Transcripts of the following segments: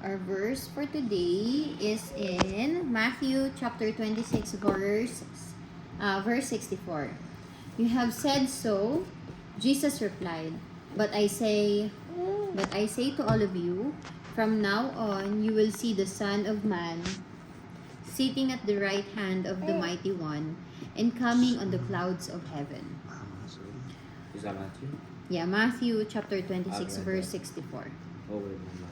Our verse for today is in Matthew chapter 26 verse 64. You have said so, Jesus replied, but I say to all of you, from now on you will see the Son of Man sitting at the right hand of the Mighty One and coming on the clouds of heaven. Is that Matthew? Yeah, Matthew chapter 26 Okay. verse 64. Oh, wait, no.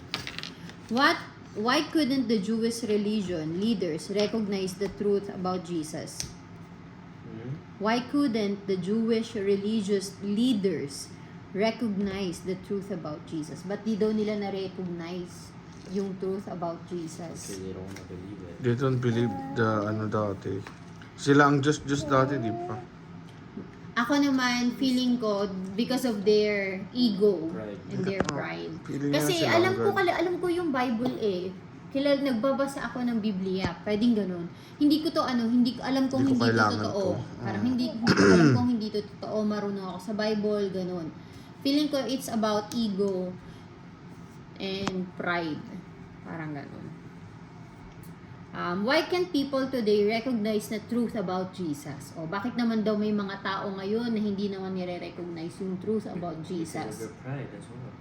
Why couldn't the Jewish religion leaders recognize the truth about Jesus? Why couldn't the Jewish religious leaders recognize the truth about Jesus? Ba't di daw nila na-recognize yung truth about Jesus? Okay, they don't want to believe it. They don't believe the dati. Sila ang just dati, di ba? Ako naman, feeling ko, because of their ego Pride. and their pride. Feeling Kasi nila sila alam ko yung Bible eh. Nagbabasa ako ng Biblia, pwedeng ganun. Hindi ko alam kong Hindi ko hindi to kailangan totoo. to. Parang hindi ko alam kong hindi to totoo, marunong ako sa Bible, ganun. Feeling ko it's about ego and pride. Parang ganun. Why can't people today recognize the truth about Jesus? O bakit naman daw may mga tao ngayon na hindi naman nire-recognize yung truth about Because of Jesus? their pride as well.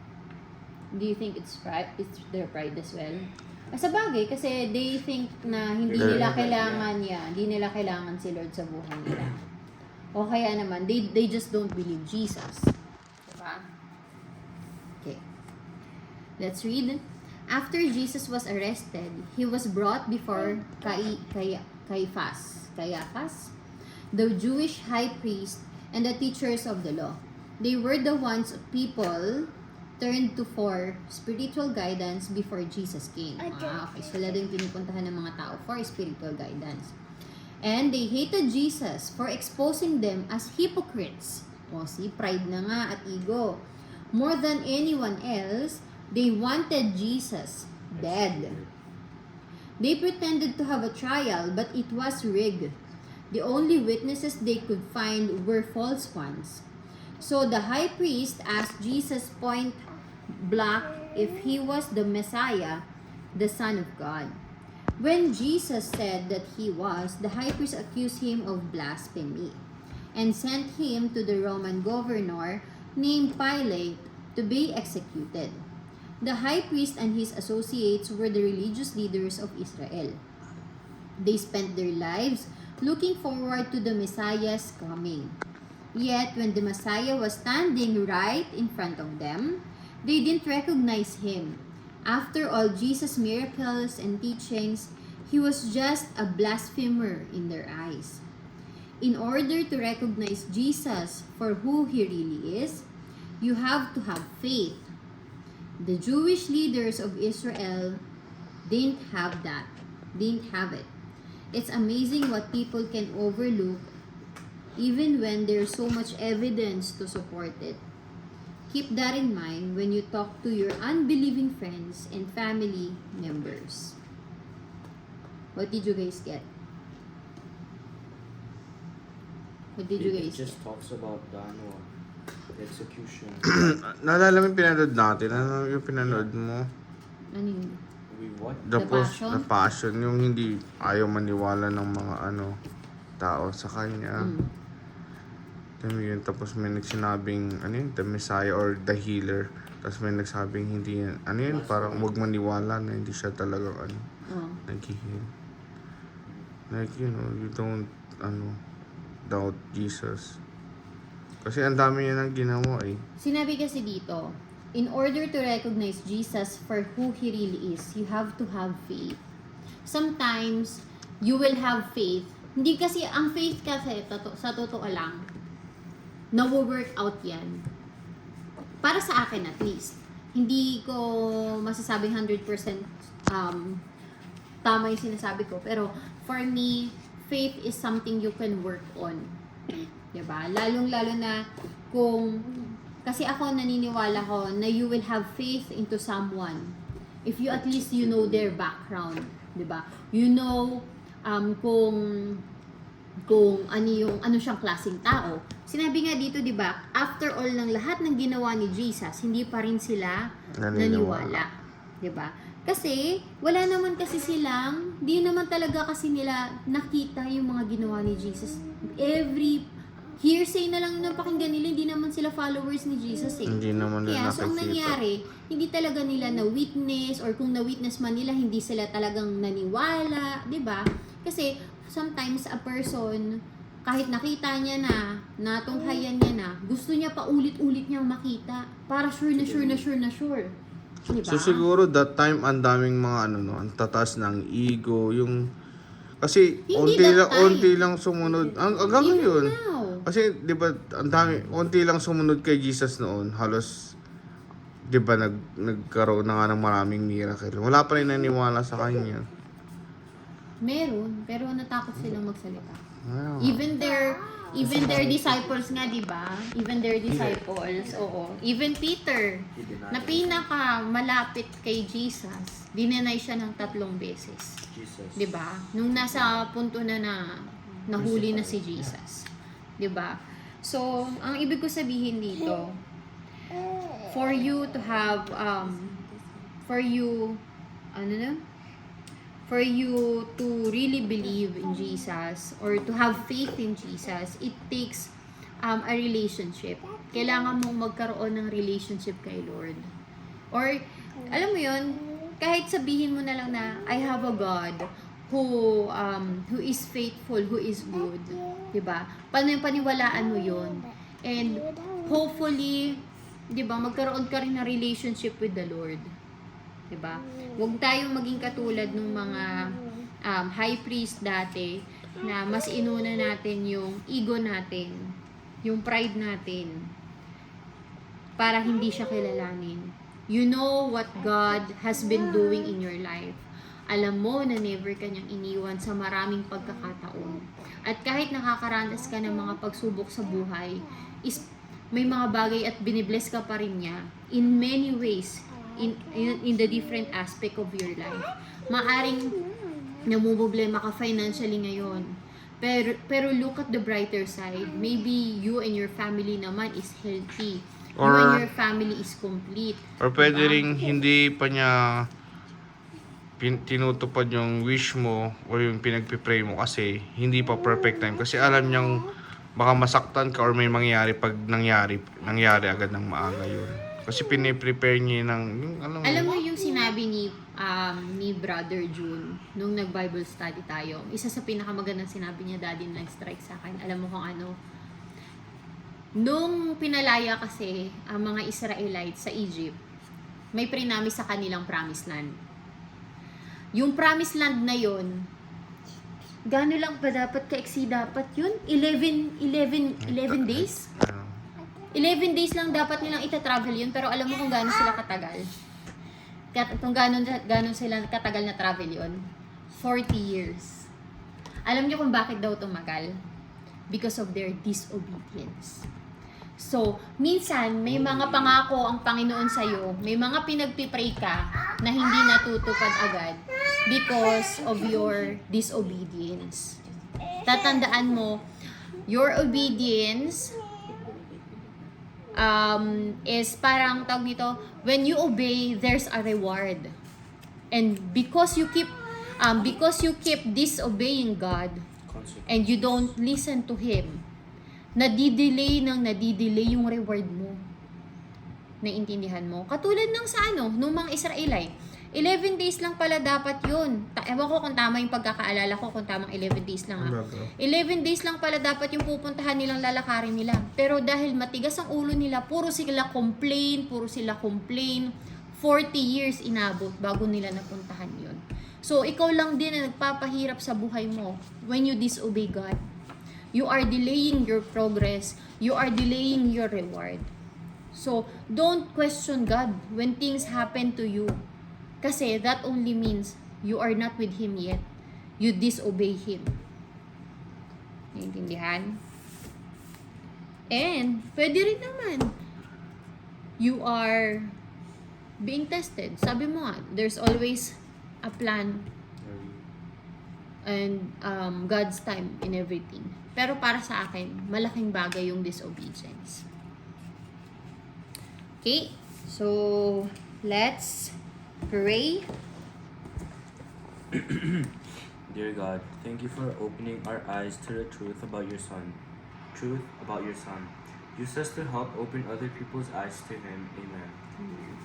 Do you think it's pride? It's their pride as well? Sa bagay, kasi they think na hindi nila kailangan hindi nila kailangan si Lord sa buhay nila. O kaya naman, they just don't believe Jesus. Diba? Okay. Let's read. After Jesus was arrested, he was brought before Caiaphas, the Jewish high priest and the teachers of the law. They were the ones people turned to for spiritual guidance before Jesus came. Okay, sila din pinupuntahan ng mga tao for spiritual guidance. And they hated Jesus for exposing them as hypocrites. O si pride na nga at ego. More than anyone else, they wanted Jesus dead. They pretended to have a trial, but it was rigged. The only witnesses they could find were false ones. So the high priest asked Jesus point blank if he was the Messiah, the Son of God. When Jesus said that he was, the high priest accused him of blasphemy and sent him to the Roman governor named Pilate to be executed. The high priest and his associates were the religious leaders of Israel. They spent their lives looking forward to the Messiah's coming. Yet, when the Messiah was standing right in front of them, they didn't recognize him. After all Jesus' miracles and teachings, he was just a blasphemer in their eyes. In order to recognize Jesus for who he really is, you have to have faith. The Jewish leaders of Israel didn't have that. Didn't have it. It's amazing what people can overlook even when there's so much evidence to support it. Keep that in mind when you talk to your unbelieving friends and family members. What did you guys get? What did you It guys get? just talks about the execution. Naalala mo yung pinanood natin? Ano yung pinanood mo? Ano yun? We what? The Passion? The Passion. Yung hindi ayaw maniwala ng mga tao sa kanya. Yun, tapos may nagsinabing, the Messiah or the Healer. Tapos may nagsabing hindi yan, parang huwag maniwala na hindi siya talagang nag-heal. Like, you don't, doubt Jesus. Kasi ang dami niya nang ginawa eh. Sinabi kasi dito, in order to recognize Jesus for who he really is, you have to have faith. Sometimes, you will have faith. Hindi kasi, ang faith kasi, sa totoo lang, na-work out yan. Para sa akin at least. Hindi ko masasabing 100% tama yung sinasabi ko. Pero, for me, faith is something you can work on. Diba? Lalong-lalo na kung, kasi ako naniniwala ko na you will have faith into someone if you at least you know their background. Diba? You know kung ano siyang klaseng tao. Sinabi nga dito, 'di ba, after all ng lahat ng ginawa ni Jesus, hindi pa rin sila naniwala. 'Di ba? Kasi, wala naman kasi silang, di naman talaga kasi nila nakita yung mga ginawa ni Jesus. Every hearsay na lang yung napakinggan nila, hindi naman sila followers ni Jesus eh. Hindi naman nila Kaya, so ang nakikita. nangyari, hindi talaga nila na-witness, or kung na-witness man nila, hindi sila talagang naniwala, di ba? Kasi, sometimes a person, kahit nakita niya na, natunghayan niya na, gusto niya pa ulit-ulit niyang makita, para sure na sure na sure na sure. Di ba? So siguro that time ang daming mga ano no, ang tataas ng ego, yung kasi Hindi that time. unti lang sumunod hanggang Even ngayon. now. Kasi 'di ba ang dami unti lang sumunod kay Jesus noon, halos 'di ba nagkaroon na nga ng maraming miracle. Wala pa rin naniwala sa kanya. Meron, pero natakot silang magsalita. Ayun. Even their disciples nga, di ba? Even their disciples, oo. Even Peter, He denied na pinaka malapit kay Jesus, dinenay siya ng 3 beses. Jesus. 'Di ba? Nung nasa punto na nahuli na si Jesus. 'Di ba? So, ang ibig ko sabihin dito, for you to have for you to really believe in Jesus or to have faith in Jesus, it takes a relationship. Kailangan mong magkaroon ng relationship kay Lord. Or, alam mo yun, kahit sabihin mo na lang na, I have a God who is faithful, who is good. Diba? Paniwalaan mo yun. And, hopefully, diba, magkaroon ka rin ng relationship with the Lord. Diba? Huwag tayong maging katulad ng mga high priest dati na mas inuna natin yung ego natin, yung pride natin, para hindi siya kilalanin. You know what God has been doing in your life. Alam mo na never kanyang iniwan sa maraming pagkakataon. At kahit nakakaranas ka ng mga pagsubok sa buhay, may mga bagay at binibless ka pa rin niya in many ways, in the different aspect of your life. Maaring namumblema ka financially ngayon, pero look at the brighter side. Maybe you and your family naman is healthy. You and your family is complete. Or pwede Diba? ring hindi pa niya tinutupad yung wish mo o yung pinagpipray mo kasi hindi pa perfect time. Kasi alam niyang baka masaktan ka or may mangyari pag nangyari agad ng maaga yun. Kasi piniprepare niya ng yung, Alam mo yung sinabi ni Brother June nung nag-Bible study tayo. Isa sa pinakamagandang sinabi niya, Daddy, nag-strike sa akin. Alam mo kung ano? Nung pinalaya kasi ang mga Israelites sa Egypt, may prinamis sa kanilang promised land. Yung promised land na yon, gano'n lang ba dapat ka-exceed dapat yun? 11 days? 11 days lang dapat nilang ita-travel yun, pero alam mo kung gaano sila katagal? Kung gaano sila katagal na travel yun? 40 years. Alam niyo kung bakit daw tumagal? Because of their disobedience. So, minsan, may mga pangako ang Panginoon sa'yo, may mga pinagpipray ka na hindi natutupad agad because of your disobedience. Tatandaan mo, your obedience is parang tawag nito, when you obey, there's a reward. And because you keep disobeying God and you don't listen to Him, nadidelay yung reward mo. Naintindihan mo? Katulad ng nung mga Israelite. 11 days lang pala dapat yun. Ewan ko kung tama yung pagkakaalala ko, kung tamang 11 days lang 11 days lang pala dapat yung pupuntahan nilang lalakarin nila. Pero dahil matigas ang ulo nila, puro sila complain. 40 years inabot bago nila napuntahan yun. So, ikaw lang din na nagpapahirap sa buhay mo when you disobey God. You are delaying your progress. You are delaying your reward. So, don't question God when things happen to you. Kasi that only means you are not with Him yet. You disobey Him. Naintindihan? And, pwede rin naman. You are being tested. Sabi mo nga, there's always a plan and God's time in everything. Pero para sa akin, malaking bagay yung disobedience. Okay? So, let's pray. Dear God, thank you for opening our eyes to the truth about your Son. Truth about your Son. Use us to help open other people's eyes to Him. Amen.